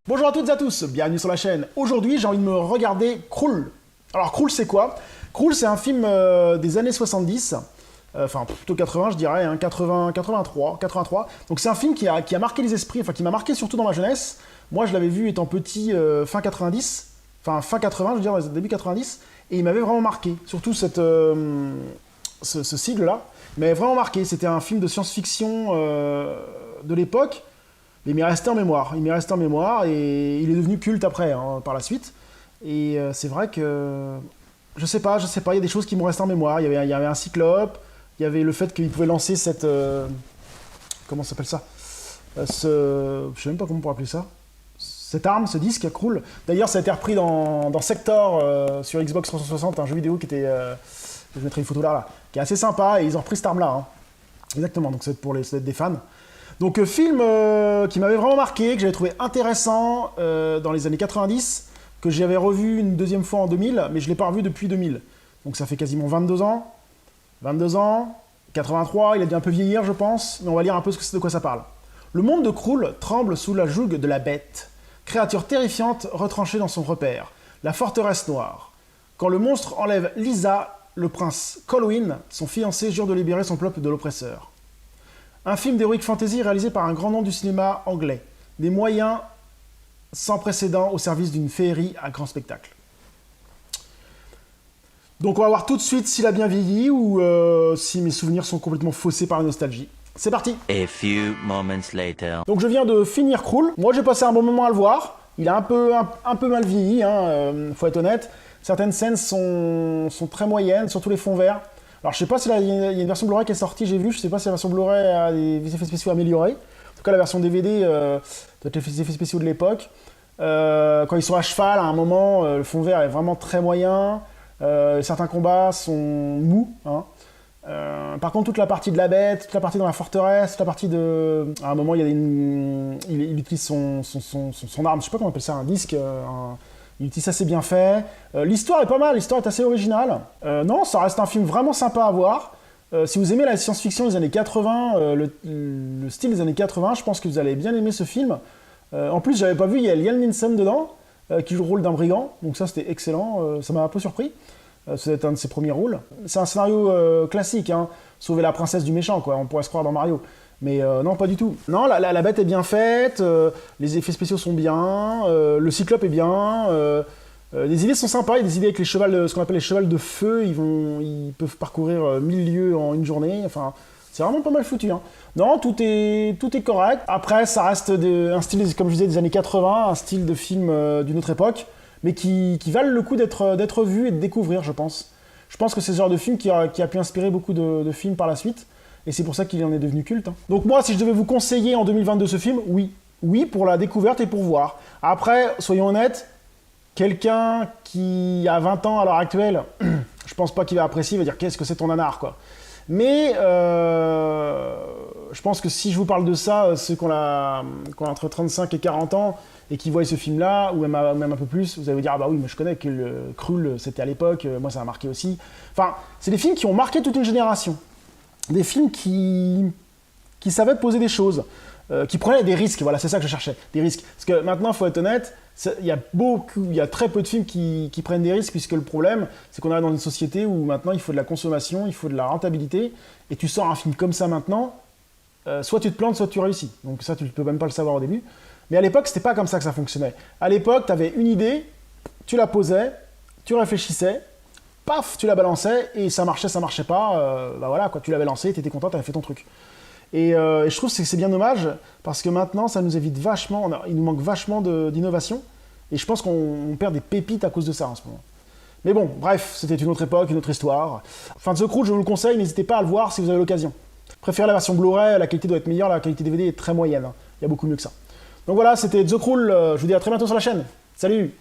Bonjour à toutes et à tous, bienvenue sur la chaîne. Aujourd'hui, j'ai envie de me regarder Krull. Alors Krull, c'est quoi? Krull, c'est un film des années 70, enfin plutôt 80, je dirais, hein, 80, 83. Donc c'est un film qui a marqué les esprits, enfin qui m'a marqué surtout dans ma jeunesse. Moi, je l'avais vu étant petit fin 90, enfin fin 80, je veux dire, début 90, et il m'avait vraiment marqué. Surtout ce sigle-là, il m'avait vraiment marqué. C'était un film de science-fiction de l'époque. Il m'est resté en mémoire. Il m'est resté en mémoire et il est devenu culte après, hein, par la suite. Et c'est vrai que je sais pas, il y a des choses qui m'ont resté en mémoire. Il y avait un cyclope, il y avait le fait qu'il pouvait lancer cette comment ça s'appelle ça, je sais même pas comment on pourrait appeler ça. Cette arme, ce disque, Krull. D'ailleurs, ça a été repris dans Sector sur Xbox 360, un jeu vidéo qui était, je mettrai une photo là, qui est assez sympa et ils ont repris cette arme-là. Hein. Exactement. Donc c'est pour des fans. Donc film qui m'avait vraiment marqué, que j'avais trouvé intéressant dans les années 90, que j'avais revu une deuxième fois en 2000, mais je ne l'ai pas revu depuis 2000. Donc ça fait quasiment 22 ans. 22 ans, 83, il a dû un peu vieillir je pense, mais on va lire un peu de quoi ça parle. Le monde de Krull tremble sous la joug de la bête, créature terrifiante retranchée dans son repère, la forteresse noire. Quand le monstre enlève Lisa, le prince Colwyn, son fiancé, jure de libérer son peuple de l'oppresseur. Un film d'heroic fantasy réalisé par un grand nom du cinéma anglais. Des moyens sans précédent au service d'une féerie à grand spectacle. Donc on va voir tout de suite s'il a bien vieilli ou si mes souvenirs sont complètement faussés par la nostalgie. C'est parti. A few moments later. Donc je viens de finir Krull. Moi j'ai passé un bon moment à le voir. Il a un peu mal vieilli, hein, faut être honnête. Certaines scènes sont très moyennes, surtout les fonds verts. Alors je sais pas s'il y a une version Blu-ray qui est sortie, j'ai vu, je sais pas si la version Blu-ray a des effets spéciaux améliorés. En tout cas la version DVD doit être les effets spéciaux de l'époque. Quand ils sont à cheval, à un moment, le fond vert est vraiment très moyen. Certains combats sont mous. Hein. Par contre, toute la partie de la bête, toute la partie dans la forteresse, toute la partie de... À un moment, il utilise son arme, je sais pas comment on appelle ça, un disque, il utilise assez bien fait. L'histoire est pas mal, l'histoire est assez originale. Non, ça reste un film vraiment sympa à voir. Si vous aimez la science-fiction des années 80, le style des années 80, je pense que vous allez bien aimer ce film. En plus, j'avais pas vu, il y a Liam Neeson dedans, qui joue le rôle d'un brigand, donc ça c'était excellent, ça m'a un peu surpris. C'est un de ses premiers rôles. C'est un scénario classique, hein. Sauver la princesse du méchant, quoi. On pourrait se croire dans Mario. Mais non, pas du tout. Non, la bête est bien faite, les effets spéciaux sont bien, le cyclope est bien, les idées sont sympas, il y a des idées avec les chevals, ce qu'on appelle les chevals de feu, ils peuvent parcourir 1000 lieues en une journée, enfin, c'est vraiment pas mal foutu. Hein. Non, tout est correct. Après, ça reste un style, comme je disais, des années 80, un style de film d'une autre époque, mais qui valent le coup d'être vu et de découvrir, je pense. Je pense que c'est ce genre de film qui a pu inspirer beaucoup de films par la suite. Et c'est pour ça qu'il en est devenu culte. Hein. Donc moi, si je devais vous conseiller en 2022 ce film, oui. Oui, pour la découverte et pour voir. Après, soyons honnêtes, quelqu'un qui a 20 ans à l'heure actuelle, je pense pas qu'il va apprécier, il va dire qu'est-ce que c'est ton nanar, quoi. Mais je pense que si je vous parle de ça, ceux qui ont entre 35 et 40 ans et qui voient ce film-là, ou même un peu plus, vous allez vous dire ah bah oui, mais je connais que le Krull, c'était à l'époque, moi ça m'a marqué aussi. Enfin, c'est des films qui ont marqué toute une génération. Des films qui savaient poser des choses, qui prenaient des risques, voilà, c'est ça que je cherchais, des risques. Parce que maintenant, il faut être honnête, il y a très peu de films qui prennent des risques, puisque le problème, c'est qu'on est dans une société où maintenant, il faut de la consommation, il faut de la rentabilité, et tu sors un film comme ça maintenant, soit tu te plantes, soit tu réussis. Donc ça, tu ne peux même pas le savoir au début. Mais à l'époque, c'était pas comme ça que ça fonctionnait. À l'époque, tu avais une idée, tu la posais, tu réfléchissais, paf, tu la balançais, et ça marchait pas, bah voilà, quoi, tu l'avais lancé, tu étais content, tu avais fait ton truc. Et je trouve que c'est bien dommage, parce que maintenant, ça nous évite vachement, il nous manque vachement d'innovation, et je pense qu'on perd des pépites à cause de ça en ce moment. Mais bon, bref, c'était une autre époque, une autre histoire. Enfin, The Krull, je vous le conseille, n'hésitez pas à le voir si vous avez l'occasion. Préférez la version Blu-ray, la qualité doit être meilleure, la qualité DVD est très moyenne, hein. Il y a beaucoup mieux que ça. Donc voilà, c'était The Krull, je vous dis à très bientôt sur la chaîne. Salut!